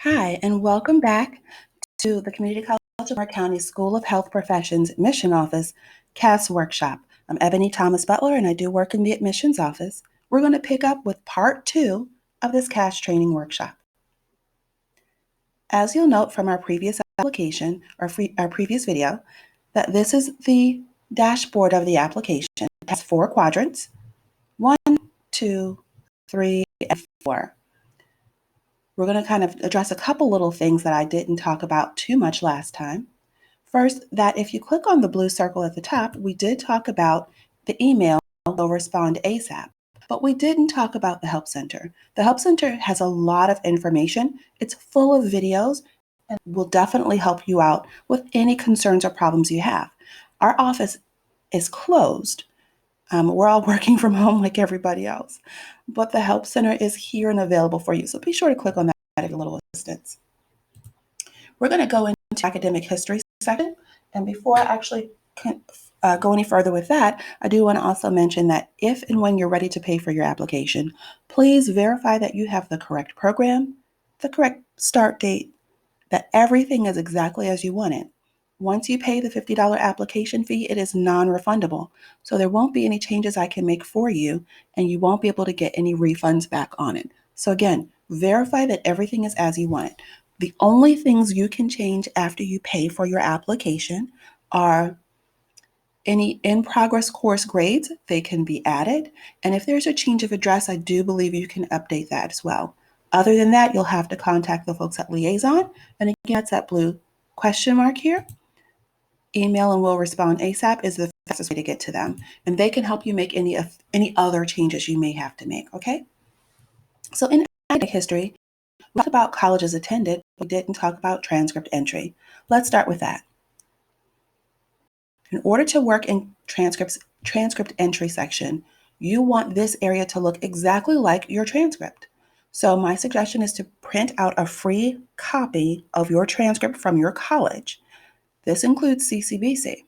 Hi, and welcome back to the Community College of Baltimore County School of Health Professions Admission Office CAS Workshop. I'm Ebony Thomas Butler, and I do work in the admissions office. We're going to pick up with part 2 of this CAS training workshop. As you'll note from our previous application, or our previous video, that this is the dashboard of the application. It has 4 quadrants, 1, 2, 3, and 4. We're going to kind of address a couple little things that I didn't talk about too much last time. First, that if you click on the blue circle at the top, we did talk about the email, they'll respond ASAP, but we didn't talk about the Help Center. The Help Center has a lot of information. It's full of videos and will definitely help you out with any concerns or problems you have. Our office is closed. We're all working from home like everybody else, but the Help Center is here and available for you. So be sure to click on that to get a little assistance. We're going to go into academic history section. And before I actually go any further with that, I do want to also mention that if and when you're ready to pay for your application, please verify that you have the correct program, the correct start date, that everything is exactly as you want it. Once you pay the $50 application fee, it is non-refundable. So there won't be any changes I can make for you, and you won't be able to get any refunds back on it. So again, verify that everything is as you want it. The only things you can change after you pay for your application are any in-progress course grades. They can be added. And if there's a change of address, I do believe you can update that as well. Other than that, you'll have to contact the folks at Liaison. And again, that's that blue question mark here. Email and we'll respond ASAP is the fastest way to get to them. And they can help you make any other changes you may have to make, okay? So in academic history, we talked about colleges attended, but we didn't talk about transcript entry. Let's start with that. In order to work in transcript entry section, you want this area to look exactly like your transcript. So my suggestion is to print out a free copy of your transcript from your college. This includes CCBC.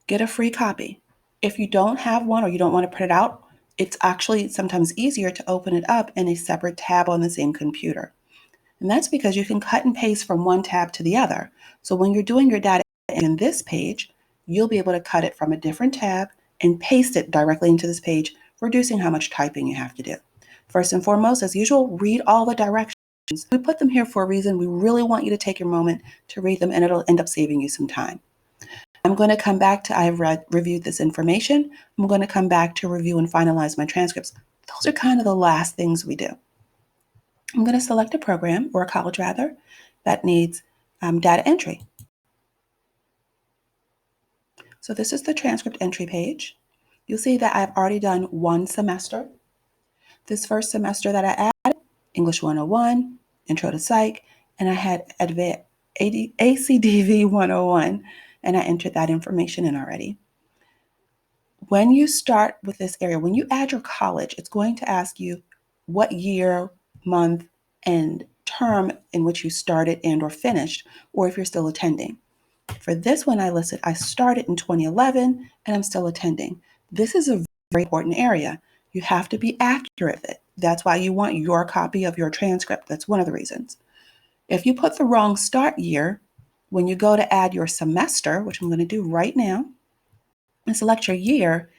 Get a free copy. If you don't have one or you don't want to print it out, it's actually sometimes easier to open it up in a separate tab on the same computer. And that's because you can cut and paste from one tab to the other. So when you're doing your data in this page, you'll be able to cut it from a different tab and paste it directly into this page, reducing how much typing you have to do. First and foremost, as usual, read all the directions. We put them here for a reason. We really want you to take your moment to read them, and it'll end up saving you some time. I'm going to come back to, I've reviewed this information. I'm going to come back to review and finalize my transcripts. Those are kind of the last things we do. I'm going to select a program, or a college rather, that needs data entry. So this is the transcript entry page. You'll see that I've already done one semester. This first semester that I added, English 101, Intro to Psych, and I had ACDV 101, and I entered that information in already. When you start with this area, when you add your college, it's going to ask you what year, month, and term in which you started and or finished, or if you're still attending. For this one I listed, I started in 2011 and I'm still attending. This is a very important area. You have to be accurate with it. That's why you want your copy of your transcript. That's one of the reasons. If you put the wrong start year, when you go to add your semester, which I'm going to do right now, and select your year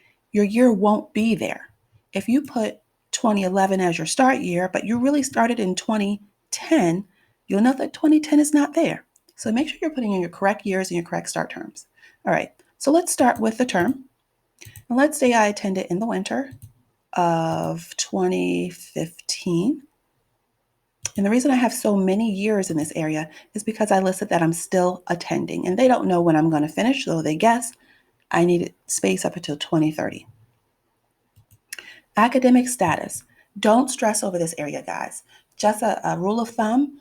won't be there. If you put 2011 as your start year, but you really started in 2010, you'll note that 2010 is not there. So make sure you're putting in your correct years and your correct start terms. All right, so let's start with the term. And let's say I attended in the winter of 2015. And the reason I have so many years in this area is because I listed that I'm still attending. And they don't know when I'm going to finish, so they guess I need space up until 2030. Academic status. Don't stress over this area, guys. Just a rule of thumb.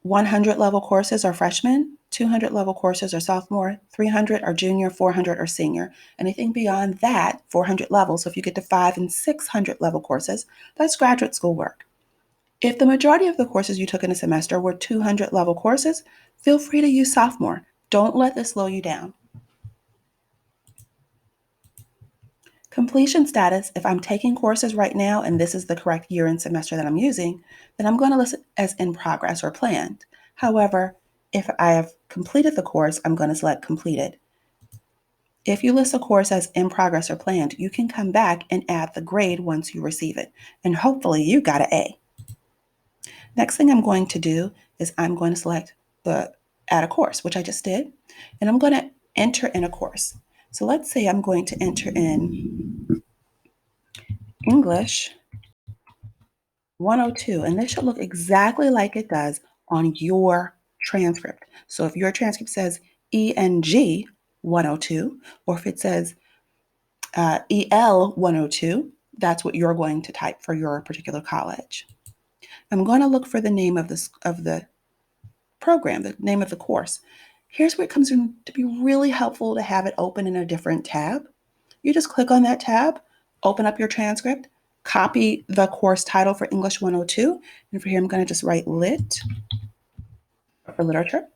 100 level courses are freshmen, 200 level courses are sophomore, 300 are junior, 400 are senior. Anything beyond that, 400 levels, so if you get to 500 and 600 level courses, that's graduate school work. If the majority of the courses you took in a semester were 200 level courses, feel free to use sophomore. Don't let this slow you down. Completion status, if I'm taking courses right now and this is the correct year and semester that I'm using, then I'm going to list it as in progress or planned. However, if I have completed the course, I'm going to select completed. If you list a course as in progress or planned, you can come back and add the grade once you receive it, and hopefully you got an A. Next thing I'm going to do is I'm going to select the add a course, which I just did, and I'm going to enter in a course. So let's say I'm going to enter in English 102, and this should look exactly like it does on your transcript. So if your transcript says ENG 102, or if it says EL 102, that's what you're going to type for your particular college. I'm going to look for the name of the program, the name of the course. Here's where it comes in to be really helpful to have it open in a different tab. You just click on that tab, open up your transcript, copy the course title for English 102, and for here I'm going to just write lit for literature.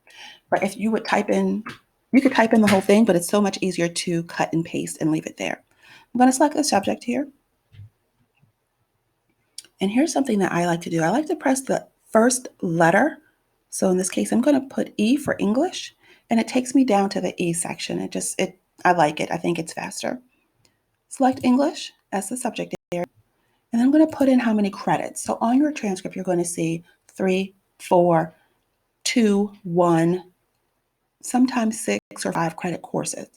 But if you would type in, you could type in the whole thing, but it's so much easier to cut and paste and leave it there. I'm going to select the subject here. And here's something that I like to do. I like to press the first letter. So in this case, I'm going to put E for English, and it takes me down to the E section. I like it. I think it's faster. Select English as the subject area, and I'm going to put in how many credits. So on your transcript, you're going to see 3, 4, 2, 1, sometimes 6 or 5 credit courses.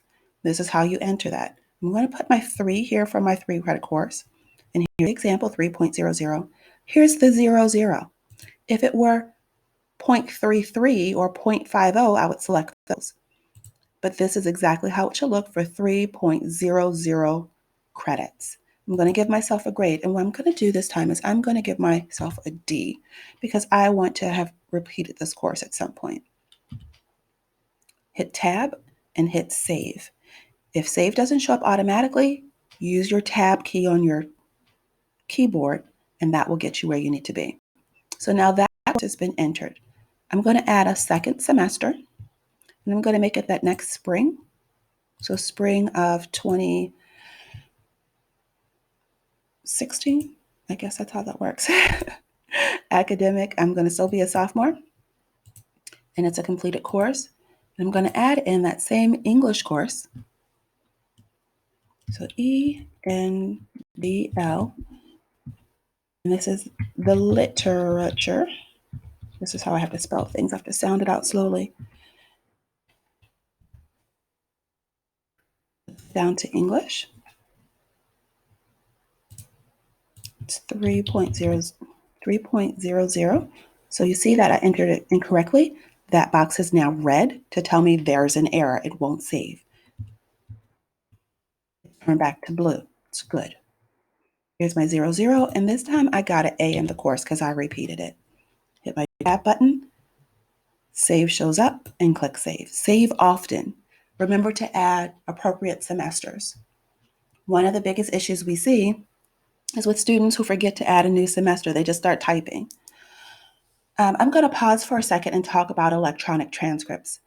This is how you enter that. I'm going to put my 3 here for my 3 credit course. And here's the example 3.00. Here's the 00. If it were 0.33 or 0.50, I would select those. But this is exactly how it should look for 3.00 credits. I'm going to give myself a grade. And what I'm going to do this time is I'm going to give myself a D because I want to have repeated this course at some point. Hit Tab and hit Save. If Save doesn't show up automatically, use your Tab key on your keyboard, and that will get you where you need to be. So now that has been entered. I'm going to add a second semester, and I'm going to make it that next spring. So spring of 2016, I guess that's how that works. Academic, I'm going to still be a sophomore, and it's a completed course. And I'm going to add in that same English course. So ENDL, and this is the literature. This is how I have to spell things. I have to sound it out slowly. Down to English. It's 3.00. So you see that I entered it incorrectly. That box is now red to tell me there's an error. It won't save. Turn back to blue. It's good. Here's my 00, and this time I got an A in the course because I repeated it. Hit my Tab button. Save shows up and click Save. Save often. Remember to add appropriate semesters. One of the biggest issues we see is with students who forget to add a new semester. They just start typing. I'm going to pause for a second and talk about electronic transcripts.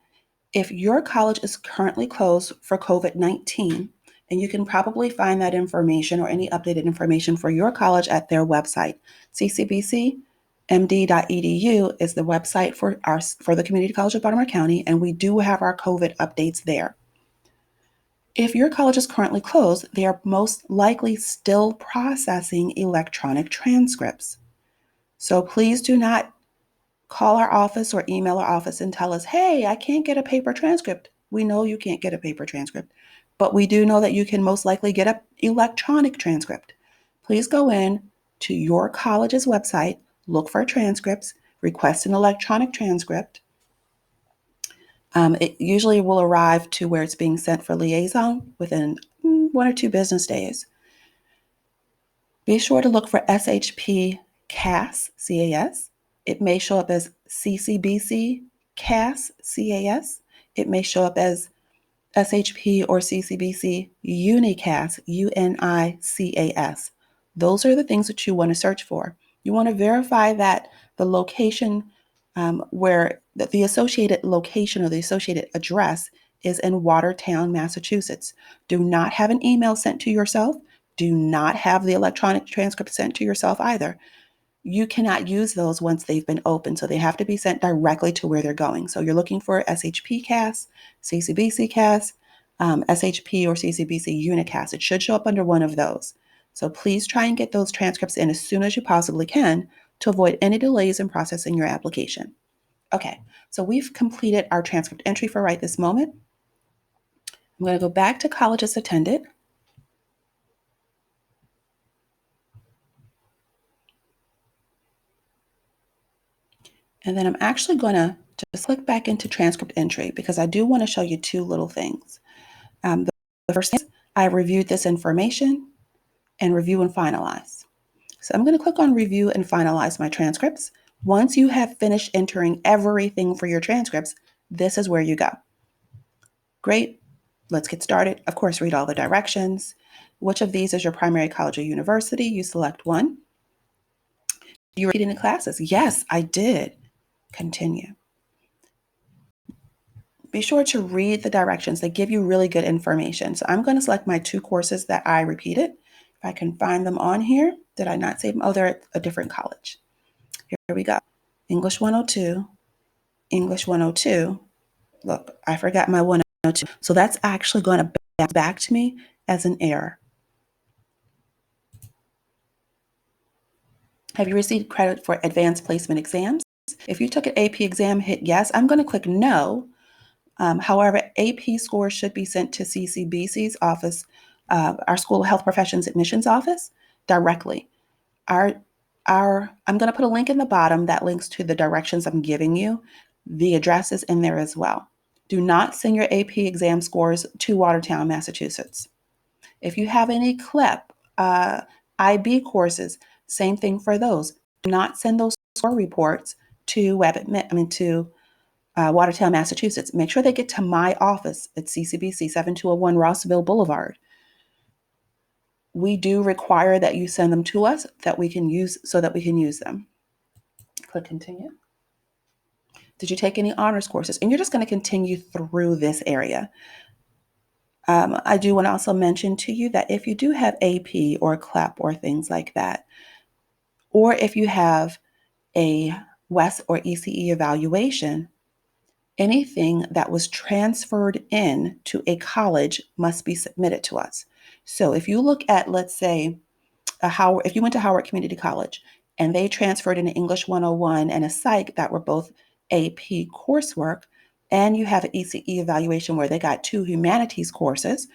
If your college is currently closed for COVID-19, and you can probably find that information or any updated information for your college at their website. CCBC md.edu is the website for the Community College of Baltimore County, and we do have our COVID updates there. If your college is currently closed, they are most likely still processing electronic transcripts. So please do not call our office or email our office and tell us, hey, I can't get a paper transcript. We know you can't get a paper transcript, but we do know that you can most likely get an electronic transcript. Please go in to your college's website, look for transcripts, request an electronic transcript. It usually will arrive to where it's being sent for liaison within 1 or 2 business days. Be sure to look for SHP CAS, CAS. It may show up as CCBC CAS, CAS. It may show up as SHP or CCBC UNICAS, UNICAS. Those are the things that you want to search for. You want to verify that the location where the associated location or the associated address is in Watertown, Massachusetts. Do not have an email sent to yourself. do not have the electronic transcript sent to yourself either. You cannot use those once they've been opened, so they have to be sent directly to where they're going. So you're looking for SHP CAS, CCBC CAS, SHP or CCBC Unicast. It should show up under one of those. So please try and get those transcripts in as soon as you possibly can to avoid any delays in processing your application. Okay, so we've completed our transcript entry for right this moment. I'm going to go back to colleges attended. And then I'm actually going to just click back into transcript entry because I do want to show you two little things. The first thing is I reviewed this information and review and finalize. So I'm going to click on review and finalize my transcripts. Once you have finished entering everything for your transcripts, this is where you go. Great. Let's get started. Of course, read all the directions. Which of these is your primary college or university? You select one. Do you repeat any classes? Yes, I did. Continue. Be sure to read the directions. They give you really good information. So I'm going to select my two courses that I repeated. If I can find them on here. Did I not save them? Oh, they're at a different college. Here we go. English 102, English 102. Look, I forgot my 102. So that's actually going to bounce back to me as an error. Have you received credit for advanced placement exams? If you took an AP exam, hit yes. I'm going to click no. However, AP scores should be sent to CCBC's office, our School of Health Professions Admissions Office, directly. I'm going to put a link in the bottom that links to the directions I'm giving you. The address is in there as well. Do not send your AP exam scores to Watertown, Massachusetts. If you have any CLEP, IB courses, same thing for those. Do not send those score reports to Watertown, Massachusetts. Make sure they get to my office at CCBC 7201 Rossville Boulevard. We do require that you send them to us that we can use them. Click continue. Did you take any honors courses? And you're just going to continue through this area. I do want to also mention to you that if you do have AP or CLEP or things like that, or if you have a WES or ECE evaluation, anything that was transferred in to a college must be submitted to us. So if you look at, let's say, if you went to Howard Community College and they transferred in English 101 and a psych that were both AP coursework, and you have an ECE evaluation where they got 2 humanities courses,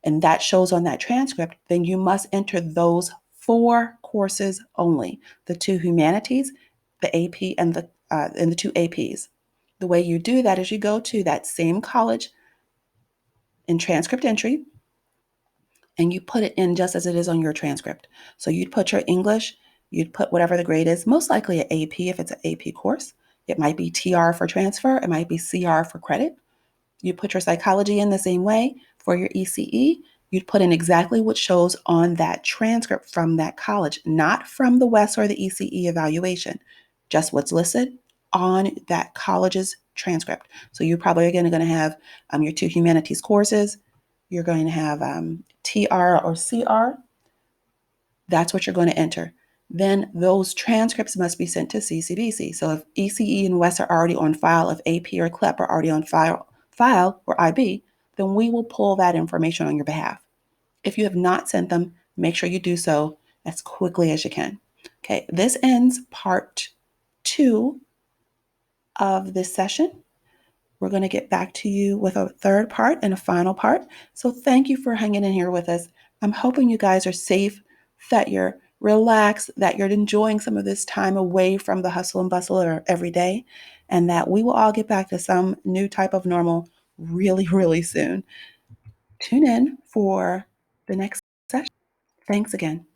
and that shows on that transcript, then you must enter those 4 courses only, the 2 humanities, the AP, and the 2 APs. The way you do that is you go to that same college in transcript entry, and you put it in just as it is on your transcript. So you'd put your English, you'd put whatever the grade is, most likely an AP if it's an AP course. It might be TR for transfer, it might be CR for credit. You put your psychology in the same way. For your ECE, you'd put in exactly what shows on that transcript from that college, not from the WES or the ECE evaluation, just what's listed on that college's transcript. So you probably are going to have your 2 humanities courses. You're going to have TR or CR. That's what you're going to enter. Then those transcripts must be sent to CCBC. So if ECE and WES are already on file, if AP or CLEP are already on file or IB, then we will pull that information on your behalf. If you have not sent them, make sure you do so as quickly as you can. Okay, this ends part 2 of this session. We're going to get back to you with a third part and a final part. So thank you for hanging in here with us. I'm hoping you guys are safe, that you're relaxed, that you're enjoying some of this time away from the hustle and bustle of every day, and that we will all get back to some new type of normal really, really soon. Tune in for the next session. Thanks again.